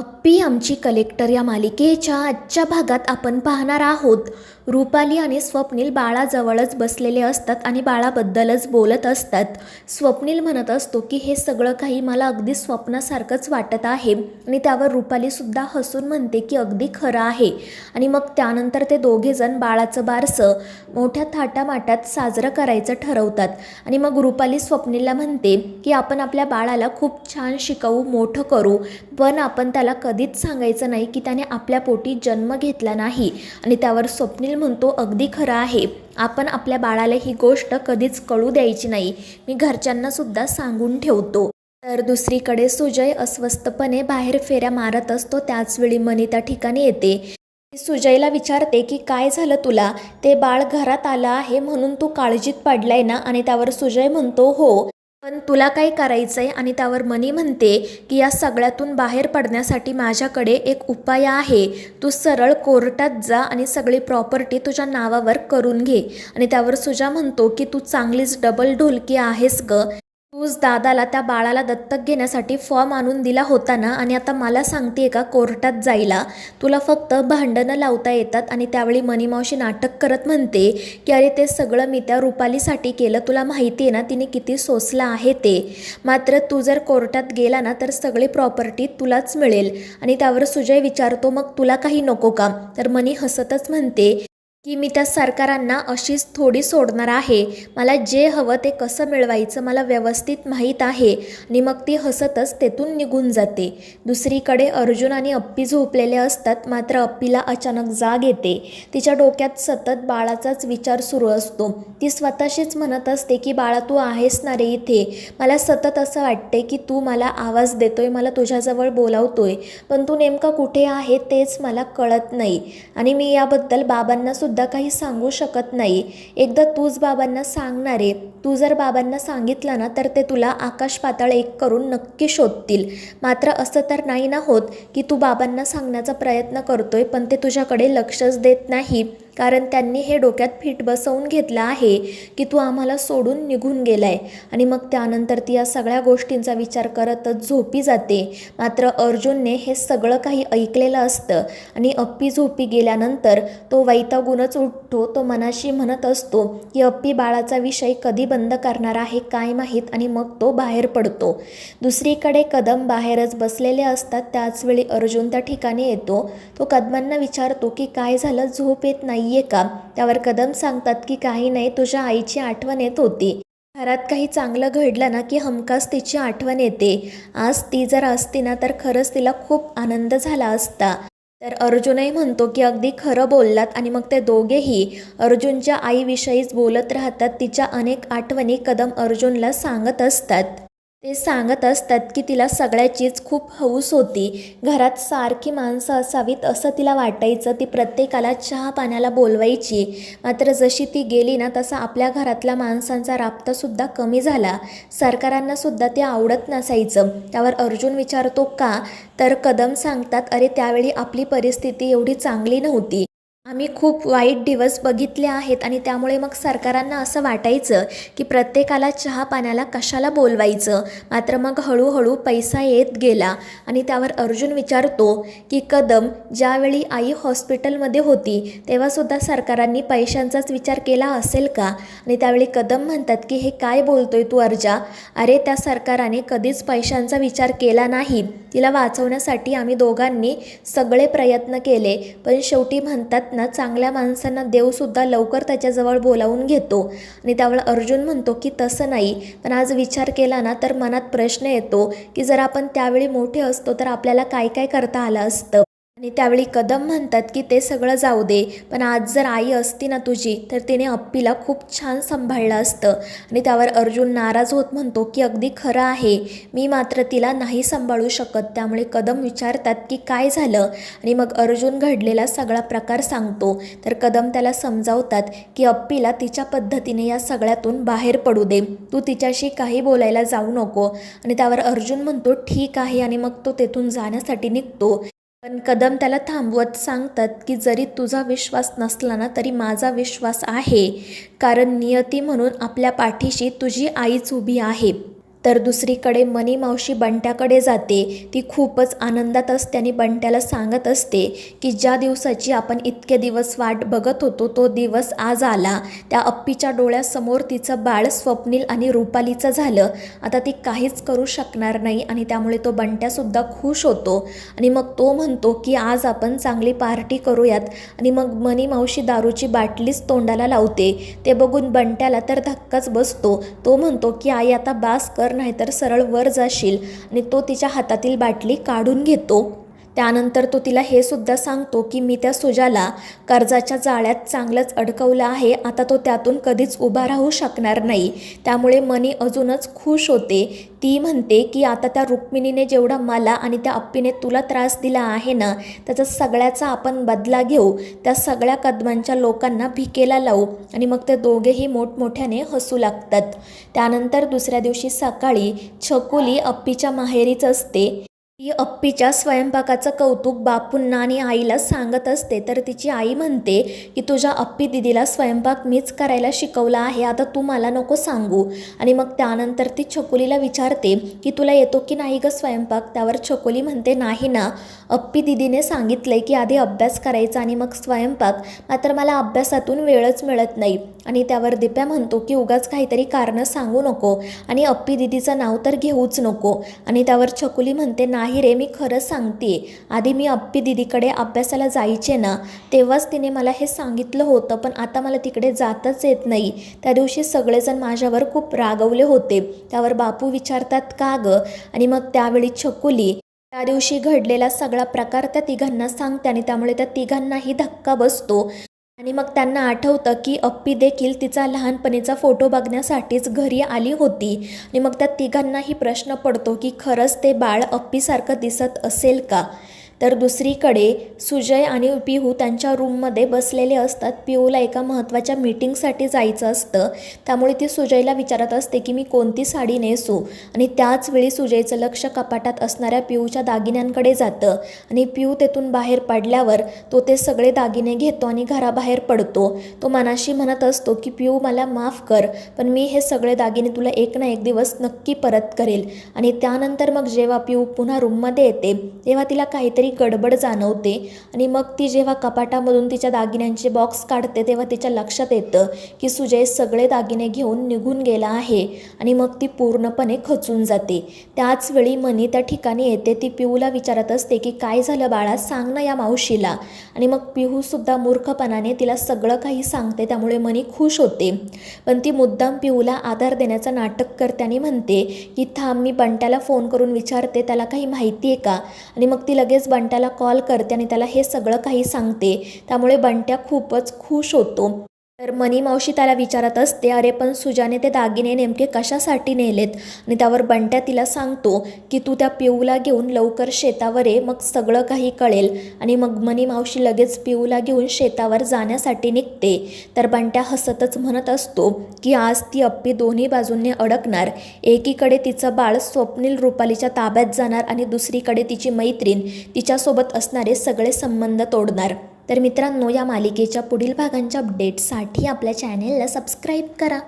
अप्पी आमची कलेक्टर या मालिकेच्या आजच्या भागात आपण पाहणार आहोत. रुपाली आणि स्वप्नील बाळाजवळच बसलेले असतात आणि बाळाबद्दलच बोलत असतात. स्वप्नील म्हणत असतो की हे सगळं काही मला अगदी स्वप्नासारखंच वाटत आहे आणि त्यावर रुपालीसुद्धा हसून म्हणते की अगदी खरं आहे. आणि मग त्यानंतर ते दोघेजण बाळाचं बारसं मोठ्या थाटामाटात साजरं करायचं ठरवतात. आणि मग रुपाली स्वप्नीलला म्हणते की आपण आपल्या बाळाला खूप छान शिकवू, मोठं करू, पण आपण त्याला कधीच सांगायचं नाही की त्याने आपल्या पोटी जन्म घेतला नाही. आणि त्यावर स्वप्नील म्हणतो अगदी खरं आहे, आपण आपल्या बाळाला ही गोष्ट कधीच कळू द्यायची नाही, मी घरच्यांनासुद्धा सांगून ठेवतो. तर दुसरीकडे सुजय अस्वस्थपणे बाहेर फेऱ्या मारत असतो. त्याचवेळी मनी त्या ठिकाणी येते. सुजयला विचारते की काय झालं तुला, ते बाळ घरात आलं आहे म्हणून तू काळजीत पडलाय ना. आणि त्यावर सुजय म्हणतो हो, पण तुला काय करायचंय. आणि त्यावर मनी म्हणते की या सगळ्यातून बाहेर पडण्यासाठी माझ्याकडे एक उपाय आहे, तू सरळ कोर्टात जा आणि सगळी प्रॉपर्टी तुझ्या नावावर करून घे. आणि त्यावर सुजा म्हणतो की तू चांगलीच डबल ढोलकी आहेस ग, तूच दादाला त्या बाळाला दत्तक घेण्यासाठी फॉर्म आणून दिला होता ना, आणि आता मला सांगते का कोर्टात जायला, तुला फक्त भांडणं लावता येतात. आणि त्यावेळी मनीमावशी नाटक करत म्हणते की अरे ते सगळं मी त्या रुपालीसाठी केलं, तुला माहिती आहे ना तिने किती सोसलं आहे ते, मात्र तू जर कोर्टात गेला ना तर सगळी प्रॉपर्टी तुलाच मिळेल. आणि त्यावर सुजय विचारतो मग तुला काही नको का. तर मनी हसतच म्हणते की मी त्या सरकारांना अशीच थोडी सोडणार आहे, मला जे हवं ते कसं मिळवायचं मला व्यवस्थित माहीत आहे. आणि मग ती हसतच तेथून निघून जाते. दुसरीकडे अर्जुन आणि अप्पी झोपलेले असतात. मात्र अप्पीला अचानक जाग येते. तिच्या डोक्यात सतत बाळाचाच विचार सुरू असतो. ती स्वतःशीच म्हणत असते की बाळा तू आहेस ना रे इथे, मला सतत असं वाटते की तू मला आवाज देतोय, मला तुझ्याजवळ बोलावतोय, पण तू नेमका कुठे आहे तेच मला कळत नाही. आणि मी याबद्दल बाबांना सुद्धा काही सांगू शकत नाही, एकदा तूच बाबांना सांगणार आहे, तू जर बाबांना सांगितलं ना तर ते तुला आकाश पाताळ एक करून नक्की शोधतील. मात्र असं तर नाही ना होत की तू बाबांना सांगण्याचा प्रयत्न करतोय पण ते तुझ्याकडे लक्षच देत नाही, कारण त्यांनी हे डोक्यात फिट बसवून घेतलं आहे की तू आम्हाला सोडून निघून गेलाय. आणि मग त्यानंतर ती या सगळ्या गोष्टींचा विचार करतच झोपी जाते. मात्र अर्जुनने हे सगळं काही ऐकलेलं असतं आणि अप्पी झोपी गेल्यानंतर तो वैतागूनच उठतो. तो मनाशी म्हणत असतो की अप्पी बाळाचा विषय कधी बंद करणार आहे काय माहीत. आणि मग तो बाहेर पडतो. दुसरीकडे कदम बाहेरच बसलेले असतात. त्याचवेळी अर्जुन त्या ठिकाणी येतो. तो कदमांना विचारतो की काय झालं, झोप येत नाहीये का. त्यावर कदम सांगतात की काही नाही, तुझ्या आईची आठवण येत होती, घरात काही चांगलं घडलं ना की हमखास तिची आठवण येते, आज ती जर असती ना तर खरंच तिला खूप आनंद झाला असता. तर अर्जुनही म्हणतो की अगदी खरं बोललात. आणि मग ते दोघेही अर्जुनच्या आईविषयीच बोलत राहतात. तिच्या अनेक आठवणी कदम अर्जुनला सांगत असतात. ते सांगत असतात की तिला सगळ्याचीच खूप हौस होती, घरात सारखी माणसं असावीत असं तिला वाटायचं, ती प्रत्येकाला चहा पाण्याला बोलवायची. मात्र जशी ती गेली ना तसा आपल्या घरातल्या माणसांचा राबतासुद्धा कमी झाला, सरकारांनासुद्धा ते आवडत नसायचं. त्यावर अर्जुन विचारतो का. तर कदम सांगतात अरे त्यावेळी आपली परिस्थिती एवढी चांगली नव्हती, आम्ही खूप वाईट दिवस बघितले आहेत आणि त्यामुळे मग सरकारांना असं वाटायचं की प्रत्येकाला चहा पाण्याला कशाला बोलवायचं. मात्र मग हळूहळू पैसा येत गेला. आणि त्यावर अर्जुन विचारतो की कदम ज्यावेळी आई हॉस्पिटलमध्ये होती तेव्हासुद्धा सरकारांनी पैशांचाच विचार केला असेल का. आणि त्यावेळी कदम म्हणतात की हे काय बोलतोय तू अर्जा, अरे त्या सरकाराने कधीच पैशांचा विचार केला नाही, तिला वाचवण्यासाठी आम्ही दोघांनी सगळे प्रयत्न केले, पण शेवटी म्हणतात ना चांगल्या माणसांना देवसुद्धा लवकर त्याच्याजवळ बोलावून घेतो. आणि त्यावेळी अर्जुन म्हणतो की तसं नाही, पण आज विचार केला ना तर मनात प्रश्न येतो की जर आपण त्यावेळी मोठे असतो तर आपल्याला काय काय करता आलं असतं. आणि त्यावेळी कदम म्हणतात की ते सगळं जाऊ दे, पण आज जर आई असती ना तुझी तर तिने अप्पीला खूप छान सांभाळलं असतं. आणि त्यावर अर्जुन नाराज होत म्हणतो की अगदी खरं आहे, मी मात्र तिला नाही सांभाळू शकत. त्यामुळे कदम विचारतात की काय झालं. आणि मग अर्जुन घडलेला सगळा प्रकार सांगतो. तर कदम त्याला समजावतात की अप्पीला तिच्या पद्धतीने या सगळ्यातून बाहेर पडू दे, तू तिच्याशी काही बोलायला जाऊ नको. आणि त्यावर अर्जुन म्हणतो ठीक आहे, आणि मग तो तेथून जाण्यासाठी निघतो. पण कदम त्याला थांबवत सांगतात की जरी तुझा विश्वास नसला ना तरी माझा विश्वास आहे, कारण नियती म्हणून आपल्या पाठीशी तुझी आईच उभी आहे. तर दुसरीकडे मनी मावशी बंट्याकडे जाते. ती खूपच आनंदात असते आणि बंट्याला सांगत असते की ज्या दिवसाची आपण इतके दिवस वाट बघत होतो तो दिवस आज आला. त्या अप्पीच्या डोळ्यासमोर तिचं बाळ स्वप्नील आणि रुपालीचं झालं. आता ती काहीच करू शकणार नाही आणि त्यामुळे तो बंट्यासुद्धा खुश होतो आणि मग तो म्हणतो की आज आपण चांगली पार्टी करूयात. आणि मग मनी मावशी दारूची बाटलीच तोंडाला लावते. ते बघून बंट्याला तर धक्काच बसतो. तो म्हणतो की आई आता बास कर, नाहीतर सरळ वर जाशील. आणि तो तिच्या हातातील बाटली काढून घेतो. त्यानंतर तो तिला हे सुद्धा सांगतो की मी त्या सुजाला कर्जाच्या जाळ्यात चांगलंच अडकवलं आहे. आता तो त्यातून कधीच उभा राहू शकणार नाही. त्यामुळे मनी अजूनच खुश होते. ती म्हणते की आता त्या रुक्मिणीने जेवढा मला आणि त्या अप्पीने तुला त्रास दिला आहे ना, त्याचा सगळ्याचा आपण बदला घेऊ. त्या सगळ्या कदमांच्या लोकांना भिकेला लावू. आणि मग ते दोघेही मोठमोठ्याने हसू लागतात. त्यानंतर दुसऱ्या दिवशी सकाळी छकुली अप्पीच्या माहेरीच असते. ती अप्पीच्या स्वयंपाकाचं कौतुक बापूंना आणि आईला सांगत असते. तर तिची आई म्हणते की तुझ्या अप्पी दिदीला स्वयंपाक मीच करायला शिकवला आहे, आता तू मला नको सांगू. आणि मग त्यानंतर ती छकुलीला विचारते की तुला येतो की नाही गं स्वयंपाक. त्यावर छकुली म्हणते नाही ना, अप्पी दिदीने सांगितलंय की आधी अभ्यास करायचा आणि मग स्वयंपाक, मात्र मला अभ्यासातून वेळच मिळत नाही. आणि त्यावर दिप्या म्हणतो की उगाच काहीतरी कारणं सांगू नको आणि अप्पी दिदीचं नाव तर घेऊच नको. आणि त्यावर छकुली म्हणते नाही रे, मी खरं सांगते, आधी मी अप्पी दिदीकडे अभ्यासाला जायचे ना तेव्हाच तिने मला हे सांगितलं होतं, पण आता मला तिकडे जातच येत नाही. त्या दिवशी सगळेजण माझ्यावर खूप रागवले होते. त्यावर बापू विचारतात का गं. आणि मग त्यावेळी छकुली त्या दिवशी घडलेला सगळा प्रकार त्या तिघांना सांगते आणि त्यामुळे त्या तिघांनाही धक्का बसतो. आणि मग त्यांना आठवतं की अप्पी देखील तिचा लहानपणीचा फोटो बघण्यासाठीच घरी आली होती. आणि मग त्या तिघांनाही प्रश्न पडतो की खरंच ते बाळ अप्पीसारखं दिसत असेल का. तर दुसरीकडे सुजय आणि पिहू त्यांच्या रूममध्ये बसलेले असतात. पिहूला एका महत्त्वाच्या मीटिंगसाठी जायचं असतं. त्यामुळे ती सुजयला विचारत असते की मी कोणती साडी नेसू. आणि त्याच वेळी सुजयचं लक्ष कपाटात असणाऱ्या पिहूच्या दागिन्यांकडे जातं. आणि पिहू तेथून बाहेर पडल्यावर तो ते सगळे दागिने घेतो आणि घराबाहेर पडतो. तो मनाशी म्हणत असतो की पिहू मला माफ कर, पण मी हे सगळे दागिने तुला एक ना एक दिवस नक्की परत करेल. आणि त्यानंतर मग जेव्हा पिहू पुन्हा रूममध्ये येते तेव्हा तिला काहीतरी गडबड जाणवते. आणि मग ती जेव्हा कपाटामधून तिच्या दागिन्यांचे बॉक्स काढते तेव्हा तिच्या लक्षात येतं की सुजय सगळे दागिने घेऊन निघून गेला आहे. आणि मग ती पूर्णपणे खचून जाते. त्याच वेळी मनी त्या ठिकाणी येते. ती पिहूला विचारत असते की काय झालं बाळा, सांग ना या मावशीला. आणि मग पिहूसुद्धा मूर्खपणाने तिला सगळं काही सांगते. त्यामुळे मनी खुश होते. पण ती मुद्दाम पिहूला आधार देण्याचं नाटक करते आणि म्हणते की थांब, मी बंट्याला फोन करून विचारते त्याला काही माहिती आहे का. आणि मग ती लगेच बंट्याला कॉल करते आणि त्याला हे सगळं काही सांगते. त्यामुळे बंट्या खूपच खुश होतो. तर मनी मावशी त्याला विचारत असते अरे पण सुजाने ते दागिने नेमके कशासाठी नेलेत. आणि त्यावर बंट्या तिला सांगतो की तू त्या पिऊला घेऊन लवकर शेतावर ये, मग सगळं काही कळेल. आणि मग मनी मावशी लगेच पिऊला घेऊन शेतावर जाण्यासाठी निघते. तर बंट्या हसतच म्हणत असतो की आज ती अप्पी दोन्ही बाजूंनी अडकणार. एकीकडे तिचं बाळ स्वप्नील रुपालीच्या ताब्यात जाणार आणि दुसरीकडे तिची मैत्रीण तिच्यासोबत असणारे सगळे संबंध तोडणार. तर मित्रांनो, या मालिकेच्या पुढील भागांच्या अपडेट्ससाठी आपल्या चॅनेलला सबस्क्राईब करा.